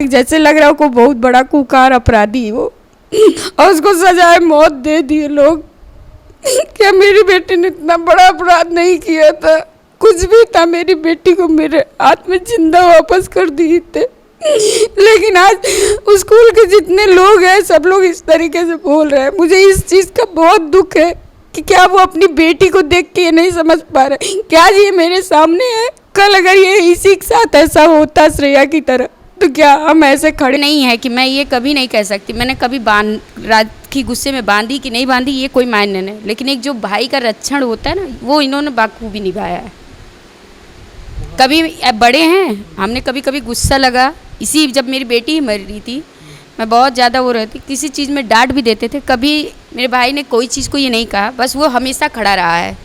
लायक, जैसे लग रहा है को बहुत बड़ा कुकार अपराधी वो, और उसको सजाए मौत दे दिए लोग। क्या मेरी बेटी ने इतना बड़ा अपराध नहीं किया था, कुछ भी था, मेरी बेटी को मेरे हाथ में जिंदा वापस कर दिए थे। लेकिन आज स्कूल के जितने लोग हैं सब लोग इस तरीके से बोल रहे हैं। मुझे इस चीज़ का बहुत दुख है कि क्या वो अपनी बेटी को देख के ये नहीं समझ पा रहे कि आज ये मेरे सामने है, कल अगर ये इसी के साथ ऐसा होता श्रेया की तरह तो क्या हम ऐसे खड़े नहीं है कि मैं ये कभी नहीं कह सकती। मैंने कभी रात की गुस्से में बांधी कि नहीं बांधी ये कोई मायने नहीं, लेकिन एक जो भाई का रक्षण होता है ना वो इन्होंने बाखूबी निभाया है। कभी बड़े हैं, हमने कभी कभी गुस्सा लगा, इसी जब मेरी बेटी ही मर रही थी मैं बहुत ज़्यादा वो रहती, किसी चीज़ में डांट भी देते थे, कभी मेरे भाई ने कोई चीज़ को ये नहीं कहा, बस वो हमेशा खड़ा रहा है,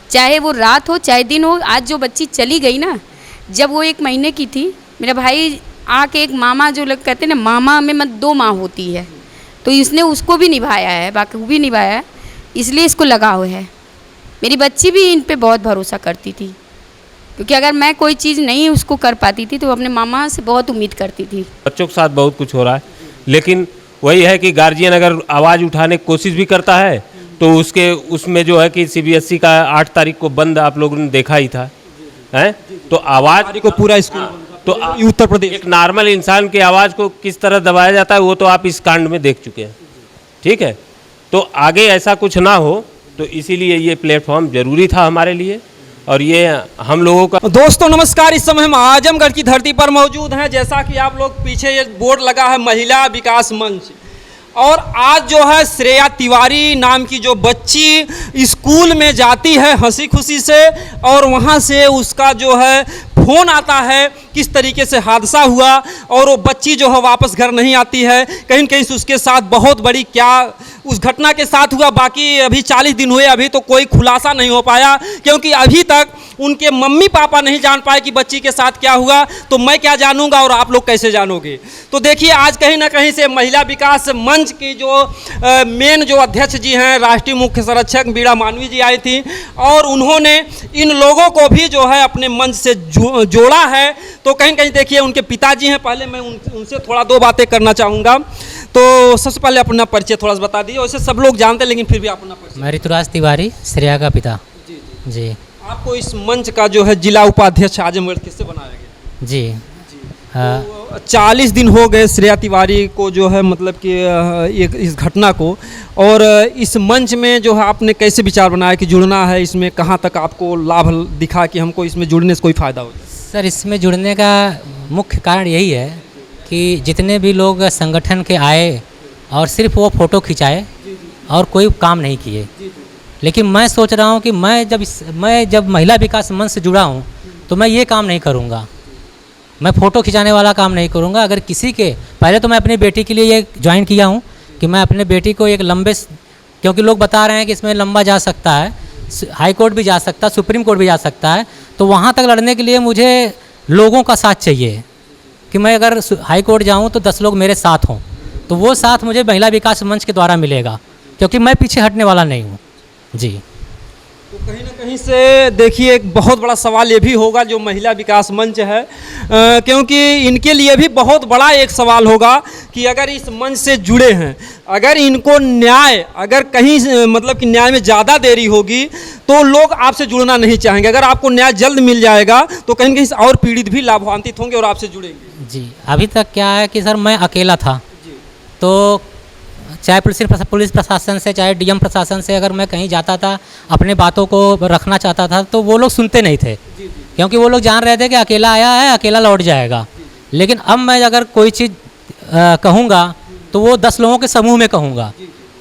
चाहे वो रात हो चाहे दिन हो। आज जो बच्ची चली गई ना, जब वो 1 महीने की थी, मेरा भाई आके एक मामा, जो लोग कहते हैं ना मामा में मत 2 माँ होती है, तो इसने उसको भी निभाया है, बाखूबी निभाया है, इसलिए इसको लगाव है। मेरी बच्ची भी इन पे बहुत भरोसा करती थी, क्योंकि अगर मैं कोई चीज़ नहीं उसको कर पाती थी तो वो अपने मामा से बहुत उम्मीद करती थी। बच्चों के साथ बहुत कुछ हो रहा है, लेकिन वही है कि गार्जियन अगर आवाज़ उठाने की कोशिश भी करता है तो उसमें जो है कि CBSE का 8 तारीख को बंद आप लोगों ने देखा ही था, हैं? तो आवाज़ को पूरा स्कूल तो उत्तर प्रदेश एक नॉर्मल इंसान की आवाज़ को किस तरह दबाया जाता है वो तो आप इस कांड में देख चुके हैं, ठीक है। तो आगे ऐसा कुछ ना हो तो इसीलिए ये प्लेटफॉर्म ज़रूरी था हमारे लिए, और ये हम लोगों का। दोस्तों नमस्कार, इस समय हम आजमगढ़ की धरती पर मौजूद हैं। जैसा कि आप लोग पीछे ये बोर्ड लगा है महिला विकास मंच, और आज जो है श्रेया तिवारी नाम की जो बच्ची स्कूल में जाती है हंसी खुशी से, और वहाँ से उसका जो है फ़ोन आता है किस तरीके से हादसा हुआ, और वो बच्ची जो है वापस घर नहीं आती है। कहीं न कहीं से उसके साथ बहुत बड़ी क्या उस घटना के साथ हुआ, बाकी अभी 40 दिन हुए, अभी तो कोई खुलासा नहीं हो पाया, क्योंकि अभी तक उनके मम्मी पापा नहीं जान पाए कि बच्ची के साथ क्या हुआ। तो मैं क्या जानूंगा और आप लोग कैसे जानोगे। तो देखिए आज कहीं ना कहीं से महिला विकास मंच की जो मेन जो अध्यक्ष जी हैं, राष्ट्रीय मुख्य संरक्षक बीड़ा मानवी जी आई थी, और उन्होंने इन लोगों को भी जो है अपने मंच से जोड़ा है। तो कहीं ना कहीं देखिए उनके पिताजी हैं, पहले मैं उनसे थोड़ा 2 बातें करना चाहूँगा। तो सबसे पहले अपना परिचय थोड़ा सा बता दीजिए, वैसे सब लोग जानते हैं लेकिन फिर भी अपना परिचय। मैं ऋतुराज तिवारी, श्रेया का पिता। जी आपको इस मंच का जो है जिला उपाध्यक्ष आजमगढ़ किससे बनाया गया? जी तो 40 दिन हो गए श्रेया तिवारी को जो है मतलब कि इस घटना को, और इस मंच में जो है आपने कैसे विचार बनाया कि जुड़ना है इसमें, कहाँ तक आपको लाभ दिखा कि हमको इसमें जुड़ने से कोई फ़ायदा हो? सर, इसमें जुड़ने का मुख्य कारण यही है कि जितने भी लोग संगठन के आए और सिर्फ वो फ़ोटो खिंचाए और कोई काम नहीं किए, लेकिन मैं सोच रहा हूँ कि मैं जब महिला विकास मंच से जुड़ा हूँ तो मैं ये काम नहीं करूँगा, मैं फ़ोटो खिंचाने वाला काम नहीं करूँगा। अगर किसी के पहले तो मैं अपनी बेटी के लिए ये ज्वाइन किया हूँ कि मैं अपने बेटी को एक लंबे, क्योंकि लोग बता रहे हैं कि इसमें लंबा जा सकता है, हाई कोर्ट भी जा सकता है, सुप्रीम कोर्ट भी जा सकता है, तो वहाँ तक लड़ने के लिए मुझे लोगों का साथ चाहिए कि मैं अगर हाई कोर्ट जाऊँ तो 10 लोग मेरे साथ हों, तो वो साथ मुझे महिला विकास मंच के द्वारा मिलेगा, क्योंकि मैं पीछे हटने वाला नहीं हूँ। जी, तो कहीं ना कहीं से देखिए एक बहुत बड़ा सवाल ये भी होगा जो महिला विकास मंच है, क्योंकि इनके लिए भी बहुत बड़ा एक सवाल होगा कि अगर इस मंच से जुड़े हैं, अगर इनको न्याय, अगर कहीं मतलब कि न्याय में ज़्यादा देरी होगी तो लोग आपसे जुड़ना नहीं चाहेंगे। अगर आपको न्याय जल्द मिल जाएगा तो कहीं ना कहीं और पीड़ित भी लाभान्वित होंगे और आपसे जुड़ेंगे। जी, अभी तक क्या है कि सर मैं अकेला था, तो चाहे पुलिस प्रशासन से, चाहे DM प्रशासन से अगर मैं कहीं जाता था, अपने बातों को रखना चाहता था, तो वो लोग सुनते नहीं थे, क्योंकि वो लोग जान रहे थे कि अकेला आया है, अकेला लौट जाएगा। लेकिन अब मैं अगर कोई चीज़ कहूँगा तो वो 10 लोगों के समूह में कहूँगा,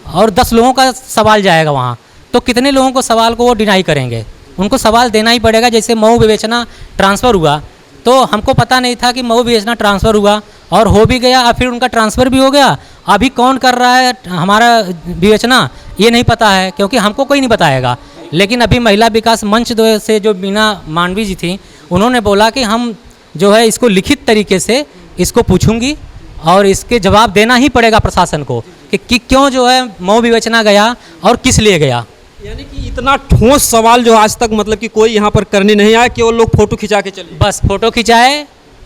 और 10 लोगों का सवाल जाएगा वहाँ, तो कितने लोगों को सवाल को वो डिनाई करेंगे? उनको सवाल देना ही पड़ेगा। जैसे मऊ विवेचना ट्रांसफ़र हुआ, तो हमको पता नहीं था कि मऊ विवेचना ट्रांसफ़र हुआ, और हो भी गया, और फिर उनका ट्रांसफ़र भी हो गया। अभी कौन कर रहा है हमारा विवेचना ये नहीं पता है, क्योंकि हमको कोई नहीं बताएगा। लेकिन अभी महिला विकास मंच से जो बीड़ा मानवी जी थी, उन्होंने बोला कि हम जो है इसको लिखित तरीके से इसको पूछूंगी, और इसके जवाब देना ही पड़ेगा प्रशासन को कि क्यों जो है मऊ विवेचना गया और किस लिए गया। यानी कि इतना ठोस सवाल जो आज तक मतलब कि कोई यहाँ पर करने नहीं आया, केवल लोग फोटो खिंचा के चले, बस फोटो खिंचाए,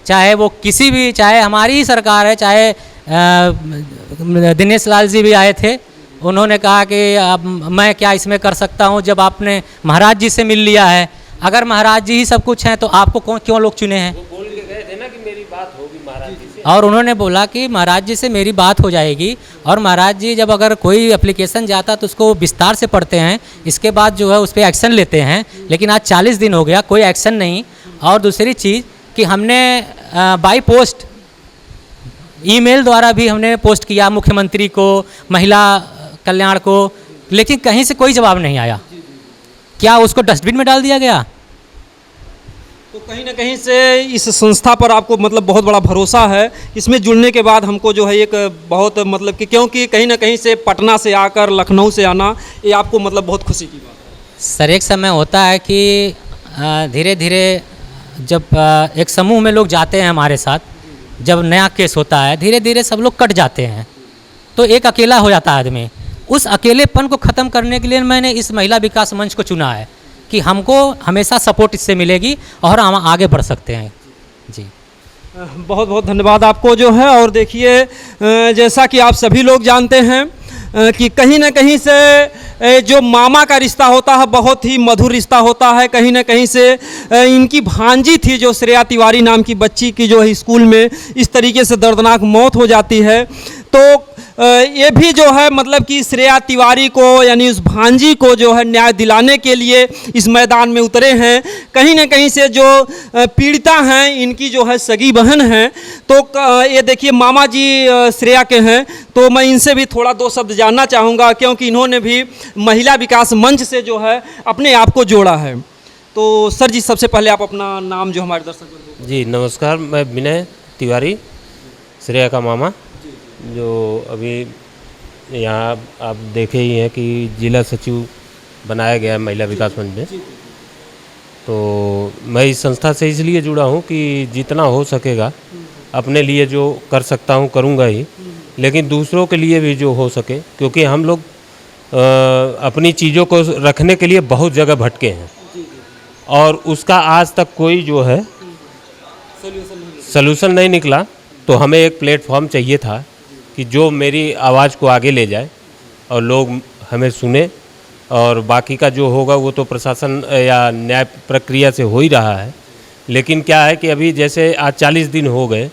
चाहे वो किसी भी, चाहे हमारी ही सरकार है, चाहे दिनेश लाल जी भी आए थे, उन्होंने कहा कि अब मैं क्या इसमें कर सकता हूँ, जब आपने महाराज जी से मिल लिया है, अगर महाराज जी ही सब कुछ हैं तो आपको क्यों लोग चुने हैं। बोल के गए थे ना कि मेरी बात होगी महाराज जी से, और उन्होंने बोला कि महाराज जी से मेरी बात हो जाएगी, और महाराज जी जब अगर कोई एप्लीकेशन जाता तो उसको विस्तार से पढ़ते हैं, इसके बाद जो है उस पर एक्शन लेते हैं। लेकिन आज 40 दिन हो गया, कोई एक्शन नहीं। और दूसरी चीज़ कि हमने बाई पोस्ट ईमेल द्वारा भी हमने पोस्ट किया मुख्यमंत्री को, महिला कल्याण को, लेकिन कहीं से कोई जवाब नहीं आया। क्या उसको डस्टबिन में डाल दिया गया? तो कहीं ना कहीं से इस संस्था पर आपको मतलब बहुत बड़ा भरोसा है। इसमें जुड़ने के बाद हमको जो है एक बहुत मतलब कि, क्योंकि कहीं ना कहीं से पटना से आकर लखनऊ से आना, ये आपको मतलब बहुत खुशी की बात है। सर, एक समय होता है कि धीरे धीरे जब एक समूह में लोग जाते हैं हमारे साथ, जब नया केस होता है, धीरे धीरे सब लोग कट जाते हैं, तो एक अकेला हो जाता है आदमी। उस अकेलेपन को ख़त्म करने के लिए मैंने इस महिला विकास मंच को चुना है कि हमको हमेशा सपोर्ट इससे मिलेगी और हम आगे बढ़ सकते हैं। जी, बहुत बहुत धन्यवाद आपको जो है। और देखिए, जैसा कि आप सभी लोग जानते हैं कि कहीं ना कहीं से जो मामा का रिश्ता होता है बहुत ही मधुर रिश्ता होता है। कहीं ना कहीं से इनकी भांजी थी जो श्रेया तिवारी नाम की बच्ची की जो है स्कूल में इस तरीके से दर्दनाक मौत हो जाती है। तो ये भी जो है मतलब कि श्रेया तिवारी को यानी उस भांजी को जो है न्याय दिलाने के लिए इस मैदान में उतरे हैं। कहीं ना कहीं से जो पीड़िता हैं इनकी जो है सगी बहन हैं, तो ये देखिए मामा जी श्रेया के हैं, तो मैं इनसे भी थोड़ा दो शब्द जानना चाहूँगा, क्योंकि इन्होंने भी महिला विकास मंच से जो है अपने आप को जोड़ा है। तो सर जी, सबसे पहले आप अपना नाम जो हमारे दर्शक। जी नमस्कार, मैं विनय तिवारी, श्रेया का मामा, जो अभी यहाँ आप देखे ही हैं कि जिला सचिव बनाया गया है महिला विकास मंच में। तो मैं इस संस्था से इसलिए जुड़ा हूँ कि जितना हो सकेगा अपने लिए जो कर सकता हूँ करूँगा ही, लेकिन दूसरों के लिए भी जो हो सके, क्योंकि हम लोग अपनी चीज़ों को रखने के लिए बहुत जगह भटके हैं और उसका आज तक कोई जो है सलूशन नहीं निकला। तो हमें एक प्लेटफॉर्म चाहिए था कि जो मेरी आवाज़ को आगे ले जाए और लोग हमें सुने, और बाकी का जो होगा वो तो प्रशासन या न्याय प्रक्रिया से हो ही रहा है। लेकिन क्या है कि अभी जैसे आज 40 दिन हो गए,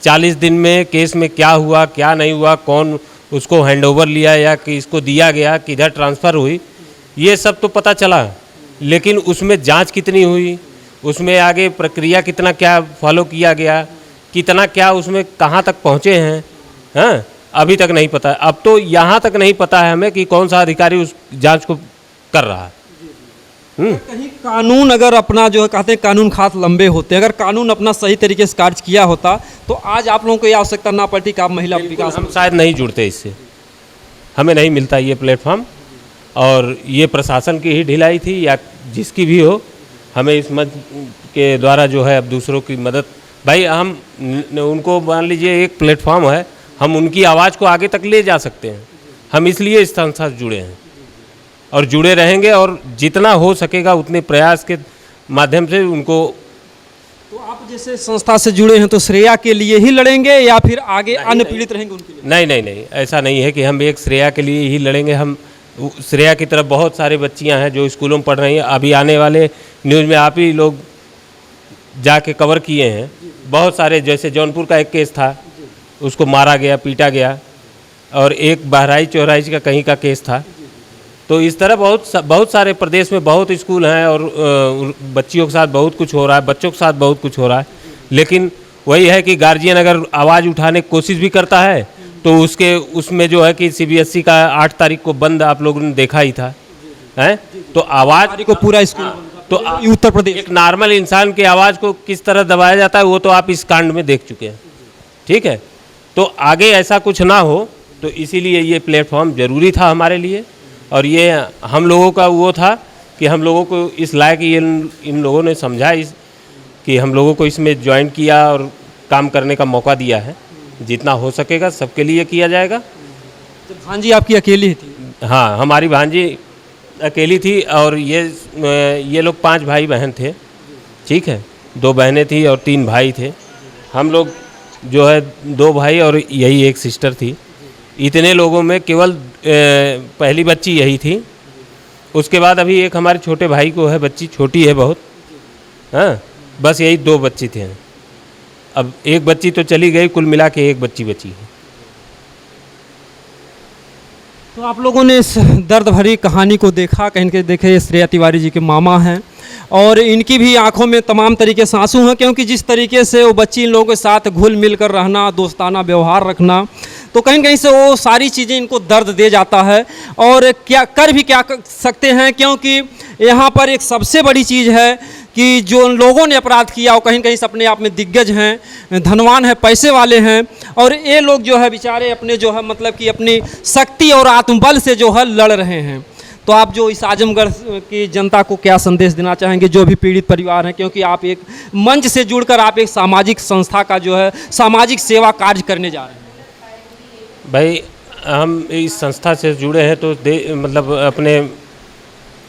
40 दिन में केस में क्या हुआ क्या नहीं हुआ, कौन उसको हैंडओवर लिया या किसको दिया गया, किधर ट्रांसफ़र हुई, ये सब तो पता चला, लेकिन उसमें जांच कितनी हुई, उसमें आगे प्रक्रिया कितना क्या फॉलो किया गया, कितना क्या उसमें कहाँ तक पहुँचे हैं, हाँ अभी तक नहीं पता है। अब तो यहाँ तक नहीं पता है हमें कि कौन सा अधिकारी उस जांच को कर रहा है। कहीं कानून अगर अपना जो है कहते हैं कानून खास लंबे होते हैं, अगर कानून अपना सही तरीके से कार्य किया होता तो आज आप लोगों को ये आवश्यकता ना पड़ती कि आप महिला विकास। हम शायद नहीं जुड़ते इससे, हमें नहीं मिलता ये प्लेटफॉर्म, और ये प्रशासन की ही ढिलाई थी या जिसकी भी हो, हमें इस मंच के द्वारा जो है अब दूसरों की मदद, भाई हम उनको मान लीजिए एक प्लेटफॉर्म है, हम उनकी आवाज़ को आगे तक ले जा सकते हैं। हम इसलिए इस संस्था से जुड़े हैं और जुड़े रहेंगे, और जितना हो सकेगा उतने प्रयास के माध्यम से उनको। तो आप जैसे संस्था से जुड़े हैं तो श्रेया के लिए ही लड़ेंगे या फिर आगे अन्य पीड़ित रहेंगे उनके लिए? नहीं नहीं नहीं, ऐसा नहीं है कि हम एक श्रेया के लिए ही लड़ेंगे। हम श्रेया की तरफ बहुत सारे बच्चियां हैं जो स्कूलों में पढ़ रही हैं। अभी आने वाले न्यूज़ में आप ही लोग जाके कवर किए हैं बहुत सारे, जैसे जौनपुर का एक केस था, उसको मारा गया, पीटा गया, और एक बहराइच चौराइच का कहीं का केस था। तो इस तरह बहुत सारे प्रदेश में बहुत स्कूल हैं और बच्चियों के साथ बहुत कुछ हो रहा है, बच्चों के साथ बहुत कुछ हो रहा है। लेकिन वही है कि गार्जियन अगर आवाज़ उठाने की कोशिश भी करता है तो उसमें जो है कि CBSE का 8 तारीख को बंद आप लोगों ने देखा ही था, हैं? तो आवाज़ को पूरा स्कूल तो उत्तर प्रदेश एक नॉर्मल इंसान की आवाज़ को किस तरह दबाया जाता है वो तो आप इस कांड में देख चुके हैं, ठीक है। तो आगे ऐसा कुछ ना हो, तो इसीलिए ये प्लेटफॉर्म ज़रूरी था हमारे लिए, और ये हम लोगों का वो था कि हम लोगों को इस लायक इन लोगों ने समझा कि हम लोगों को इसमें ज्वाइन किया और काम करने का मौका दिया है। जितना हो सकेगा सबके लिए किया जाएगा। तो भांजी आपकी अकेली थी? हाँ, हमारी भांजी अकेली थी, और ये लोग 5 भाई बहन थे, ठीक है, 2 बहनें थी और 3 भाई थे। हम लोग जो है 2 भाई और यही एक सिस्टर थी। इतने लोगों में केवल पहली बच्ची यही थी। उसके बाद अभी एक हमारे छोटे भाई को है बच्ची, छोटी है बहुत, हाँ, बस यही 2 बच्ची थे। अब एक बच्ची तो चली गई, कुल मिला के एक बच्ची बची है। तो आप लोगों ने इस दर्द भरी कहानी को देखा, कहीं के देखे श्रेया तिवारी जी के मामा हैं और इनकी भी आंखों में तमाम तरीके से आंसू हैं, क्योंकि जिस तरीके से वो बच्ची इन लोगों के साथ घुल मिल कर रहना, दोस्ताना व्यवहार रखना, तो कहीं कहीं से वो सारी चीज़ें इनको दर्द दे जाता है। और क्या कर सकते हैं, क्योंकि यहाँ पर एक सबसे बड़ी चीज़ है कि जो लोगों ने अपराध किया वो कहीं कहीं से अपने आप में दिग्गज हैं, धनवान हैं, पैसे वाले हैं, और ये लोग जो है बेचारे अपने जो है मतलब कि अपनी शक्ति और आत्मबल से जो है लड़ रहे हैं। तो आप जो इस आजमगढ़ की जनता को क्या संदेश देना चाहेंगे, जो भी पीड़ित परिवार हैं, क्योंकि आप एक मंच से जुड़कर आप एक सामाजिक संस्था का जो है सामाजिक सेवा कार्य करने जा रहे हैं? भाई हम इस संस्था से जुड़े हैं तो मतलब अपने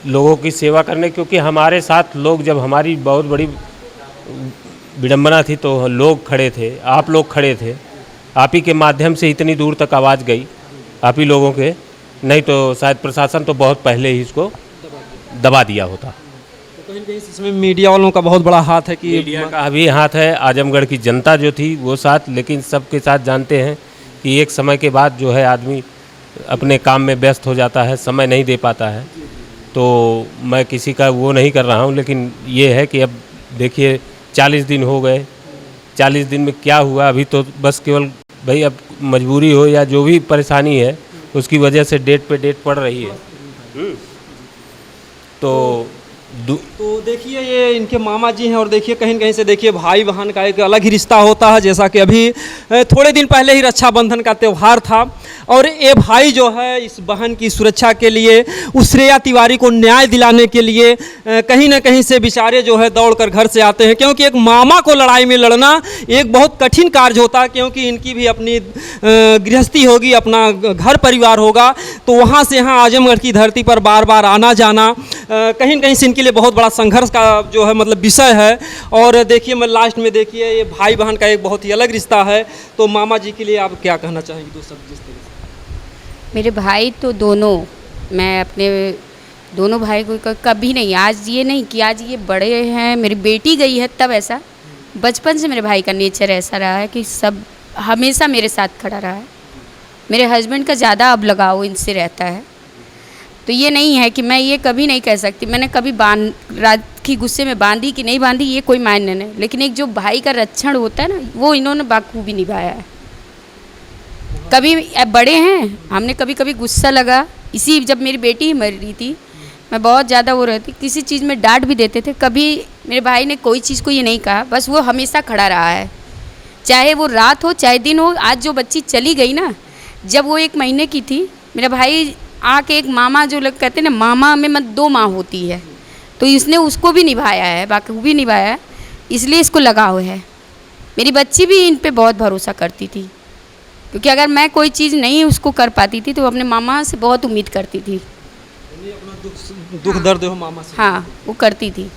लोगों की सेवा करने, क्योंकि हमारे साथ लोग, जब हमारी बहुत बड़ी विडंबना थी तो लोग खड़े थे, आप लोग खड़े थे, आप ही के माध्यम से इतनी दूर तक आवाज़ गई, आप ही लोगों के, नहीं तो शायद प्रशासन तो बहुत पहले ही इसको दबा दिया होता। तो कहीं कहीं इसमें मीडिया वालों का बहुत बड़ा हाथ है कि मीडिया का भी हाथ है, आजमगढ़ की जनता जो थी वो साथ, लेकिन सबके साथ जानते हैं कि एक समय के बाद जो है आदमी अपने काम में व्यस्त हो जाता है, समय नहीं दे पाता है। तो मैं किसी का वो नहीं कर रहा हूँ, लेकिन ये है कि अब देखिए 40 दिन हो गए, 40 दिन में क्या हुआ, अभी तो बस केवल भाई अब मजबूरी हो या जो भी परेशानी है उसकी वजह से डेट पे डेट पड़ रही है। तो देखिए ये इनके मामा जी हैं, और देखिए कहीं कहीं से देखिए भाई बहन का एक अलग ही रिश्ता होता है। जैसा कि अभी थोड़े दिन पहले ही रक्षाबंधन का त्यौहार था, और ये भाई जो है इस बहन की सुरक्षा के लिए, उस श्रेया तिवारी को न्याय दिलाने के लिए कहीं ना कहीं से बेचारे जो है दौड़कर घर से आते हैं, क्योंकि एक मामा को लड़ाई में लड़ना एक बहुत कठिन कार्य होता है, क्योंकि इनकी भी अपनी गृहस्थी होगी, अपना घर परिवार होगा। तो वहाँ से यहाँ आजमगढ़ की धरती पर बार बार आना जाना कहीं कहीं से इनके लिए बहुत बड़ा संघर्ष का जो है मतलब विषय है। और देखिए मैं लास्ट में देखिए ये भाई बहन का एक बहुत ही अलग रिश्ता है। तो मामा जी के लिए आप क्या कहना चाहेंगे, 2 शब्द जिस तरीके से? मेरे भाई तो दोनों, मैं अपने दोनों भाई को कभी नहीं, आज ये नहीं कि आज ये बड़े हैं, मेरी बेटी गई है तब ऐसा, बचपन से मेरे भाई का नेचर ऐसा रहा है कि सब हमेशा मेरे साथ खड़ा रहा है। मेरे हस्बैंड का ज़्यादा अब लगाव इनसे रहता है, तो ये नहीं है कि मैं ये कभी नहीं कह सकती मैंने कभी रात की गुस्से में बांधी कि नहीं बांधी, ये कोई मायने नहीं, लेकिन एक जो भाई का रक्षण होता है ना, वो इन्होंने बाखूबी निभाया है। कभी बड़े हैं, हमने कभी कभी गुस्सा लगा, इसी जब मेरी बेटी मर रही थी, मैं बहुत ज़्यादा वो रहती, किसी चीज़ में डांट भी देते थे, कभी मेरे भाई ने कोई चीज़ को ये नहीं कहा, बस वो हमेशा खड़ा रहा है, चाहे वो रात हो चाहे दिन हो। आज जो बच्ची चली गई ना, जब वो 1 महीने की थी, मेरा भाई आके एक मामा, जो लोग कहते हैं ना मामा में 2 माँ होती है, तो इसने उसको भी निभाया है, बाखूबी निभाया है, इसलिए इसको लगाव है। मेरी बच्ची भी इन पे बहुत भरोसा करती थी, क्योंकि अगर मैं कोई चीज़ नहीं उसको कर पाती थी तो वो अपने मामा से बहुत उम्मीद करती थी। अपना दुख दर्द हो मामा से, हाँ वो करती थी।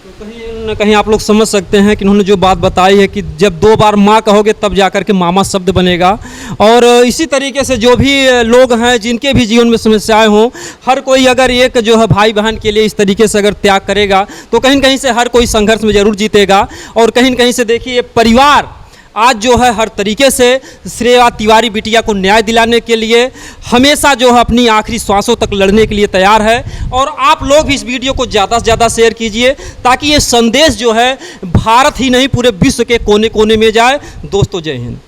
तो कहीं न कहीं आप लोग समझ सकते हैं कि उन्होंने जो बात बताई है कि जब 2 बार माँ कहोगे तब जाकर के मामा शब्द बनेगा। और इसी तरीके से जो भी लोग हैं जिनके भी जीवन में समस्याएं हों, हर कोई अगर एक जो है भाई बहन के लिए इस तरीके से अगर त्याग करेगा तो कहीं न कहीं से हर कोई संघर्ष में ज़रूर जीतेगा। और कहीं न कहीं से देखिए परिवार आज जो है हर तरीके से श्रेया तिवारी बिटिया को न्याय दिलाने के लिए हमेशा जो है अपनी आखिरी श्वासों तक लड़ने के लिए तैयार है। और आप लोग भी इस वीडियो को ज़्यादा से ज़्यादा शेयर कीजिए, ताकि ये संदेश जो है भारत ही नहीं पूरे विश्व के कोने कोने में जाए। दोस्तों जय हिंद।